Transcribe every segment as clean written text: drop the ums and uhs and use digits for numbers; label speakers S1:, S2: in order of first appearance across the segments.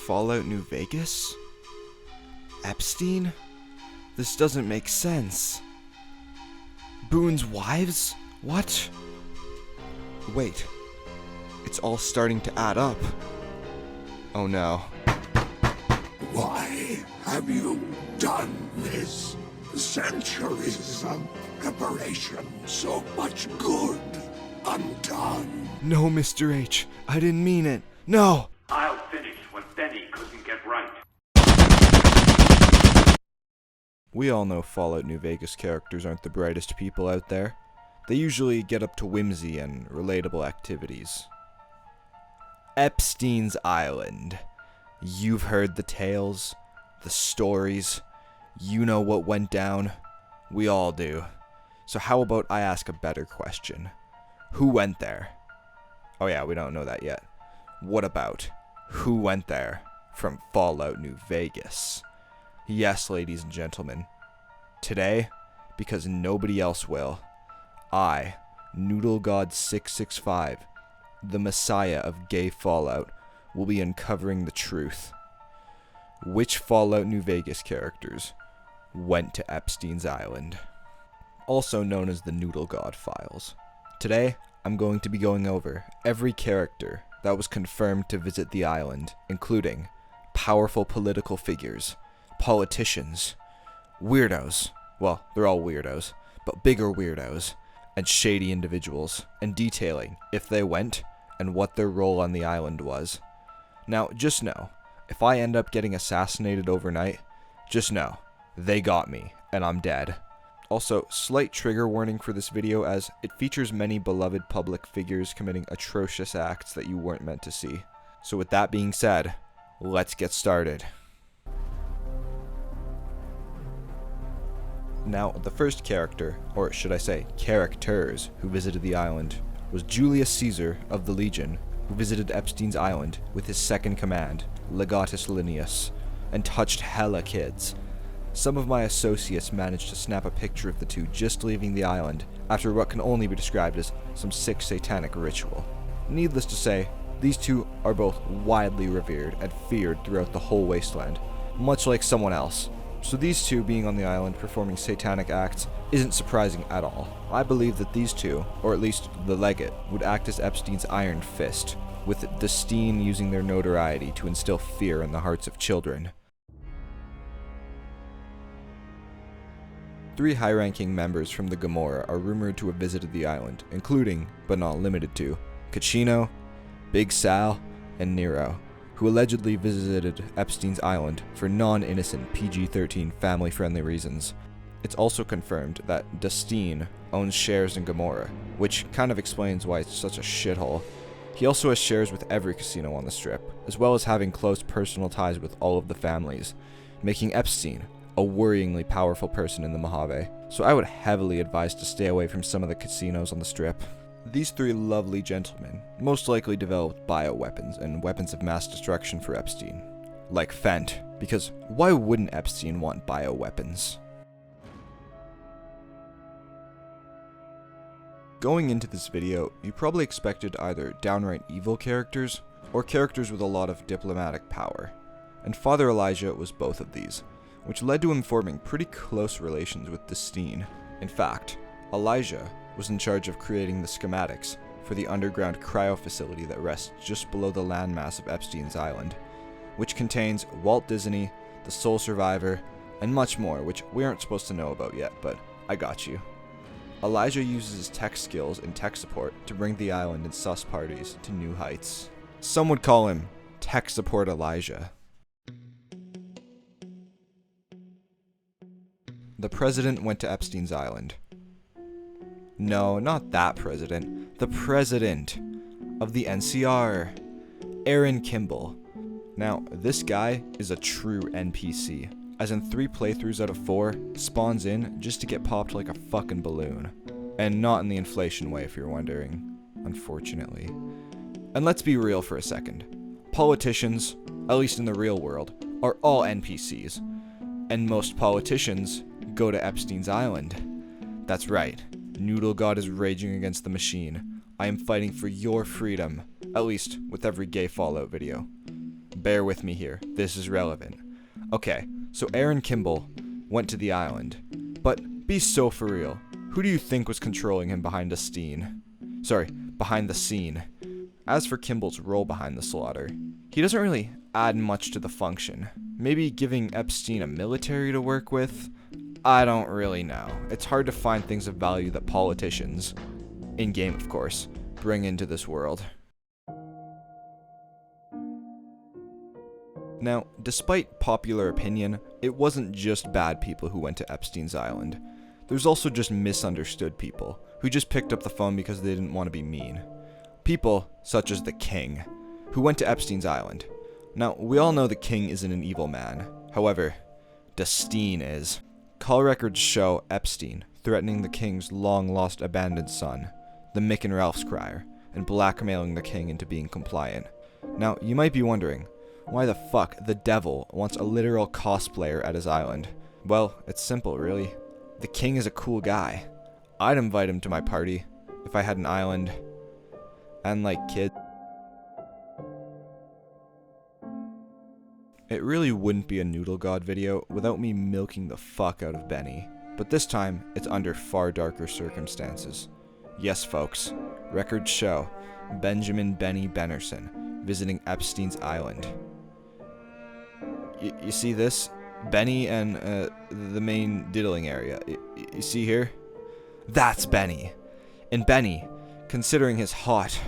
S1: Fallout New Vegas? Epstein? This doesn't make sense. Boone's wives? What? Wait. It's all starting to add up. Oh no.
S2: Why have you done this? Centuries of preparation, so much good undone.
S1: No, Mr. H. I didn't mean it. No!
S3: I'll finish what Benny couldn't get right.
S1: We all know Fallout New Vegas characters aren't the brightest people out there. They usually get up to whimsy and relatable activities. Epstein's Island. You've heard the tales, the stories. You know what went down. We all do. So how about I ask a better question? Who went there? Oh yeah, we don't know that yet. What about who went there from Fallout New Vegas? Yes, ladies and gentlemen. Today, because nobody else will, I, Noodle God 665, the messiah of gay Fallout, will be uncovering the truth. Which Fallout New Vegas characters went to Epstein's Island? Also known as the Noodle God Files. Today, I'm going to be going over every character that was confirmed to visit the island, including powerful political figures, politicians, weirdos, well, they're all weirdos, but bigger weirdos, and shady individuals, and detailing if they went and what their role on the island was. Now, just know, if I end up getting assassinated overnight, just know, they got me, and I'm dead. Also, slight trigger warning for this video as it features many beloved public figures committing atrocious acts that you weren't meant to see. So with that being said, let's get started. Now, the first character, or should I say characters, who visited the island was Julius Caesar of the Legion, who visited Epstein's Island with his second command, Legatus Linnaeus, and touched hella kids. Some of my associates managed to snap a picture of the two just leaving the island after what can only be described as some sick satanic ritual. Needless to say, these two are both widely revered and feared throughout the whole wasteland, much like someone else. So these two being on the island performing satanic acts isn't surprising at all. I believe that these two, or at least the legate, would act as Epstein's iron fist, with the Steen using their notoriety to instill fear in the hearts of children. 3 high-ranking members from the Gomorrah are rumored to have visited the island, including, but not limited to, Keiichi, Big Sal, and Nero, who allegedly visited Epstein's Island for non-innocent PG-13 family-friendly reasons. It's also confirmed that Dustin owns shares in Gomorrah, which kind of explains why it's such a shithole. He also has shares with every casino on the strip, as well as having close personal ties with all of the families, making Epstein a worryingly powerful person in the Mojave, so I would heavily advise to stay away from some of the casinos on the strip. These 3 lovely gentlemen most likely developed bioweapons and weapons of mass destruction for Epstein. Like Fent, because why wouldn't Epstein want bioweapons? Going into this video, you probably expected either downright evil characters, or characters with a lot of diplomatic power. And Father Elijah was both of these, which led to him forming pretty close relations with Dustin. In fact, Elijah was in charge of creating the schematics for the underground cryo facility that rests just below the landmass of Epstein's Island, which contains Walt Disney, the Sole Survivor, and much more, which we aren't supposed to know about yet, but I got you. Elijah uses his tech skills and tech support to bring the island and sus parties to new heights. Some would call him Tech Support Elijah. The president went to Epstein's Island. No, not that president. The president of the NCR, Aaron Kimble. Now, this guy is a true NPC, as in 3 playthroughs out of 4 spawns in just to get popped like a fucking balloon. And not in the inflation way, if you're wondering, unfortunately. And let's be real for a second. Politicians, at least in the real world, are all NPCs. And most politicians go to Epstein's Island. That's right. Noodle God is raging against the machine. I am fighting for your freedom, at least with every gay Fallout video. bear with me here. This is relevant. Okay, so Aaron Kimble went to the island. But be so for real. Who do you think was controlling him behind the scene? As for Kimble's role behind the slaughter, he doesn't really add much to the function. Maybe giving Epstein a military to work with? I don't really know. It's hard to find things of value that politicians, in-game of course, bring into this world. Now, despite popular opinion, it wasn't just bad people who went to Epstein's island. There's also just misunderstood people, who just picked up the phone because they didn't want to be mean. People, such as the King, who went to Epstein's island. Now, we all know the King isn't an evil man. However, Destine is. Call records show Epstein threatening the King's long-lost abandoned son, the Mick and Ralph's crier, and blackmailing the King into being compliant. Now, you might be wondering, why the fuck the devil wants a literal cosplayer at his island? Well, it's simple, really. The King is a cool guy. I'd invite him to my party if I had an island and like kids. It really wouldn't be a Noodle God video without me milking the fuck out of Benny, but this time it's under far darker circumstances. Yes, folks, records show Benjamin Benny Bennerson visiting Epstein's island. You see this? Benny and the main diddling area. You see here? That's Benny. And Benny, considering his hot,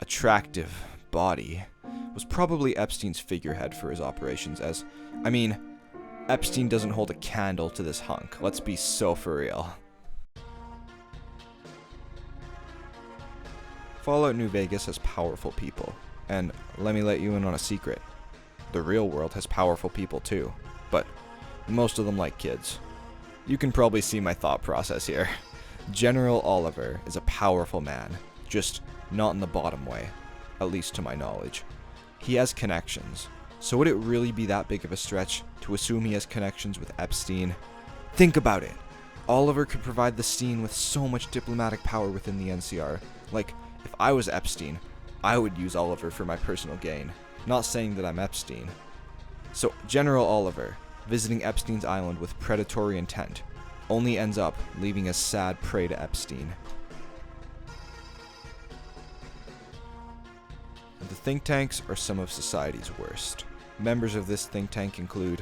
S1: attractive body, was probably Epstein's figurehead for his operations as, Epstein doesn't hold a candle to this hunk. Let's be so for real. Fallout New Vegas has powerful people, and let me let you in on a secret. The real world has powerful people too, but most of them like kids. You can probably see my thought process here. General Oliver is a powerful man, just not in the bottom way, at least to my knowledge. He has connections, so would it really be that big of a stretch to assume he has connections with Epstein? Think about it. Oliver could provide the scene with so much diplomatic power within the NCR. Like, if I was Epstein, I would use Oliver for my personal gain. Not saying that I'm Epstein. So, General Oliver, visiting Epstein's island with predatory intent, only ends up leaving a sad prey to Epstein. The think tanks are some of society's worst. Members of this think tank include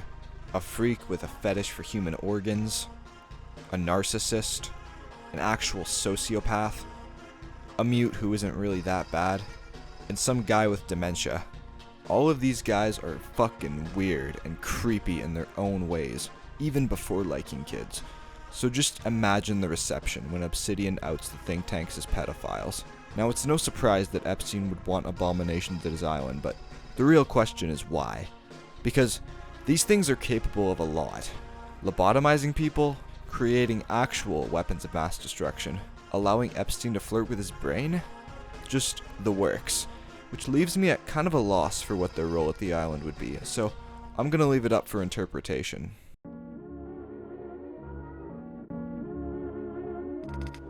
S1: a freak with a fetish for human organs, a narcissist, an actual sociopath, a mute who isn't really that bad, and some guy with dementia. All of these guys are fucking weird and creepy in their own ways, even before liking kids. So just imagine the reception when Obsidian outs the think tanks as pedophiles. Now, it's no surprise that Epstein would want abominations at his island, but the real question is why? Because these things are capable of a lot. Lobotomizing people, creating actual weapons of mass destruction, allowing Epstein to flirt with his brain? Just the works. Which leaves me at kind of a loss for what their role at the island would be, so I'm gonna leave it up for interpretation.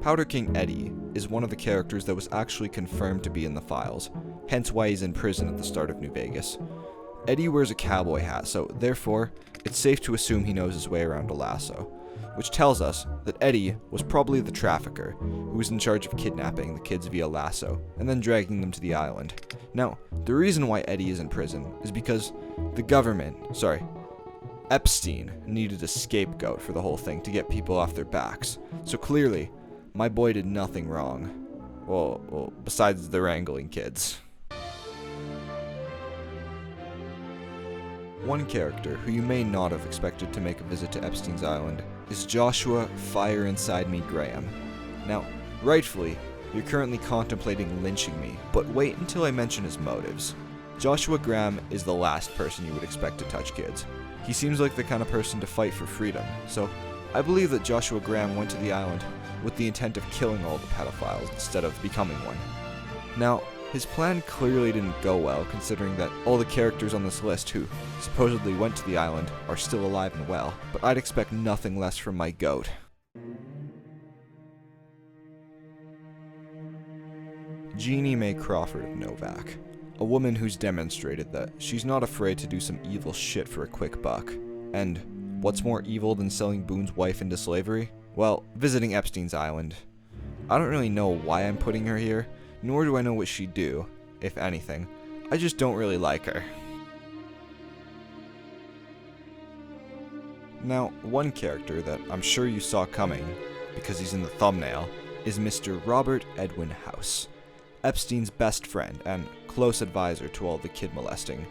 S1: Powder King Eddie is one of the characters that was actually confirmed to be in the files, hence why he's in prison at the start of New Vegas. Eddie wears a cowboy hat, so therefore, it's safe to assume he knows his way around a lasso, which tells us that Eddie was probably the trafficker who was in charge of kidnapping the kids via lasso and then dragging them to the island. Now, the reason why Eddie is in prison is because Epstein needed a scapegoat for the whole thing to get people off their backs. So clearly, my boy did nothing wrong. Well, besides the wrangling kids. One character who you may not have expected to make a visit to Epstein's island is Joshua Fire Inside Me Graham. Now, rightfully, you're currently contemplating lynching me, but wait until I mention his motives. Joshua Graham is the last person you would expect to touch kids. He seems like the kind of person to fight for freedom, so I believe that Joshua Graham went to the island with the intent of killing all the pedophiles instead of becoming one. Now, his plan clearly didn't go well, considering that all the characters on this list who supposedly went to the island are still alive and well, but I'd expect nothing less from my goat. Jeanie May Crawford of Novak. A woman who's demonstrated that she's not afraid to do some evil shit for a quick buck. And what's more evil than selling Boone's wife into slavery? Well, visiting Epstein's Island. I don't really know why I'm putting her here, nor do I know what she'd do, if anything. I just don't really like her. Now, one character that I'm sure you saw coming, because he's in the thumbnail, is Mr. Robert Edwin House, Epstein's best friend and close advisor to all the kid molesting.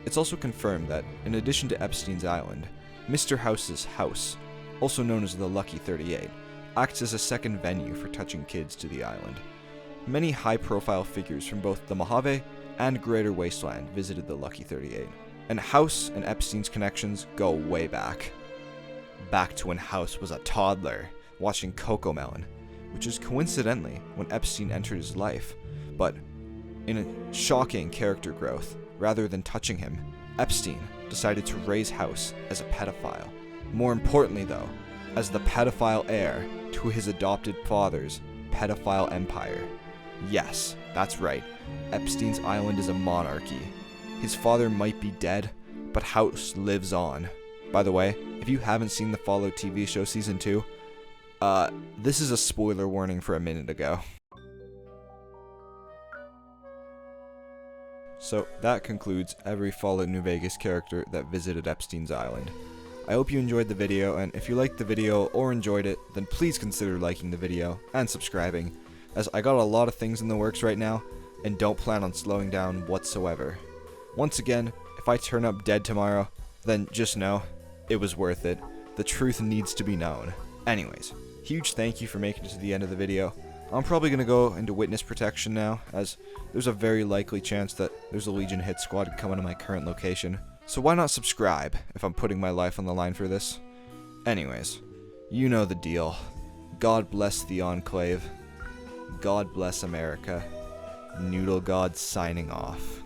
S1: It's also confirmed that, in addition to Epstein's Island, Mr. House's house, also known as the Lucky 38, acts as a second venue for touching kids to the island. Many high-profile figures from both the Mojave and Greater Wasteland visited the Lucky 38, and House and Epstein's connections go way back. Back to when House was a toddler, watching Cocomelon, which is coincidentally when Epstein entered his life, but in a shocking character growth, rather than touching him, Epstein decided to raise House as a pedophile. More importantly though, as the pedophile heir to his adopted father's pedophile empire. Yes, that's right, Epstein's Island is a monarchy. His father might be dead, but House lives on. By the way, if you haven't seen the Follow TV show Season 2, this is a spoiler warning for a minute ago. So that concludes every Fallout New Vegas character that visited Epstein's Island. I hope you enjoyed the video, and if you liked the video or enjoyed it, then please consider liking the video and subscribing, as I got a lot of things in the works right now, and don't plan on slowing down whatsoever. Once again, if I turn up dead tomorrow, then just know, it was worth it. The truth needs to be known. Anyways, huge thank you for making it to the end of the video. I'm probably going to go into witness protection now, as there's a very likely chance that there's a Legion hit squad coming to my current location. So why not subscribe if I'm putting my life on the line for this? Anyways, you know the deal. God bless the Enclave. God bless America. Noodle God signing off.